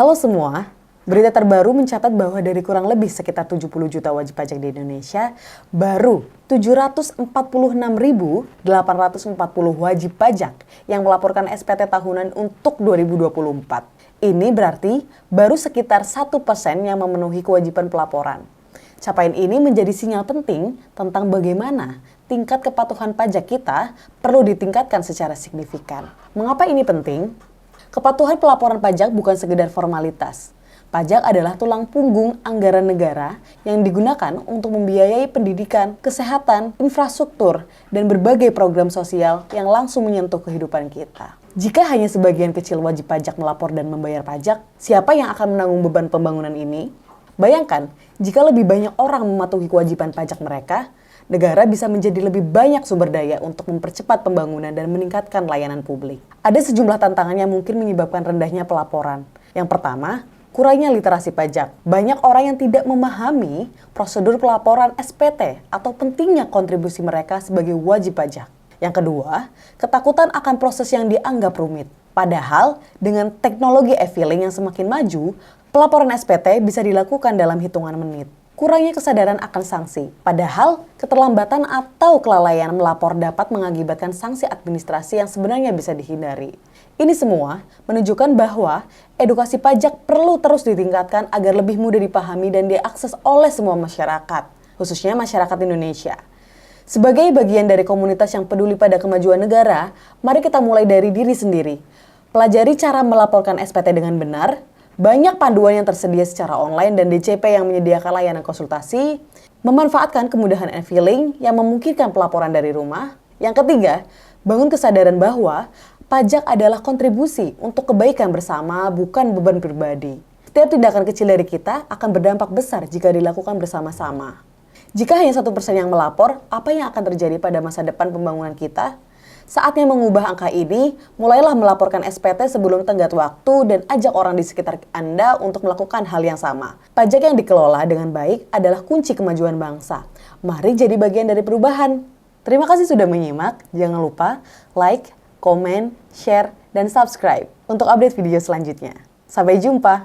Halo semua, berita terbaru mencatat bahwa dari kurang lebih sekitar 70 juta wajib pajak di Indonesia, baru 746.840 wajib pajak yang melaporkan SPT tahunan untuk 2024. Ini berarti baru sekitar 1% yang memenuhi kewajiban pelaporan. Capaian ini menjadi sinyal penting tentang bagaimana tingkat kepatuhan pajak kita perlu ditingkatkan secara signifikan. Mengapa ini penting? Kepatuhan pelaporan pajak bukan sekedar formalitas. Pajak adalah tulang punggung anggaran negara yang digunakan untuk membiayai pendidikan, kesehatan, infrastruktur, dan berbagai program sosial yang langsung menyentuh kehidupan kita. Jika hanya sebagian kecil wajib pajak melapor dan membayar pajak, siapa yang akan menanggung beban pembangunan ini? Bayangkan, jika lebih banyak orang mematuhi kewajiban pajak mereka, negara bisa menjadi lebih banyak sumber daya untuk mempercepat pembangunan dan meningkatkan layanan publik. Ada sejumlah tantangan yang mungkin menyebabkan rendahnya pelaporan. Yang pertama, kurangnya literasi pajak. Banyak orang yang tidak memahami prosedur pelaporan SPT atau pentingnya kontribusi mereka sebagai wajib pajak. Yang kedua, ketakutan akan proses yang dianggap rumit. Padahal, dengan teknologi e-filing yang semakin maju, pelaporan SPT bisa dilakukan dalam hitungan menit. Kurangnya kesadaran akan sanksi. Padahal, keterlambatan atau kelalaian melapor dapat mengakibatkan sanksi administrasi yang sebenarnya bisa dihindari. Ini semua menunjukkan bahwa edukasi pajak perlu terus ditingkatkan agar lebih mudah dipahami dan diakses oleh semua masyarakat, khususnya masyarakat Indonesia. Sebagai bagian dari komunitas yang peduli pada kemajuan negara, mari kita mulai dari diri sendiri. Pelajari cara melaporkan SPT dengan benar. Banyak panduan yang tersedia secara online dan DCP yang menyediakan layanan konsultasi, memanfaatkan kemudahan e-filing yang memungkinkan pelaporan dari rumah. Yang ketiga, bangun kesadaran bahwa pajak adalah kontribusi untuk kebaikan bersama, bukan beban pribadi. Setiap tindakan kecil dari kita akan berdampak besar jika dilakukan bersama-sama. Jika hanya 1% yang melapor, apa yang akan terjadi pada masa depan pembangunan kita? Saatnya mengubah angka ini, mulailah melaporkan SPT sebelum tenggat waktu dan ajak orang di sekitar Anda untuk melakukan hal yang sama. Pajak yang dikelola dengan baik adalah kunci kemajuan bangsa. Mari jadi bagian dari perubahan. Terima kasih sudah menyimak. Jangan lupa like, komen, share, dan subscribe untuk update video selanjutnya. Sampai jumpa!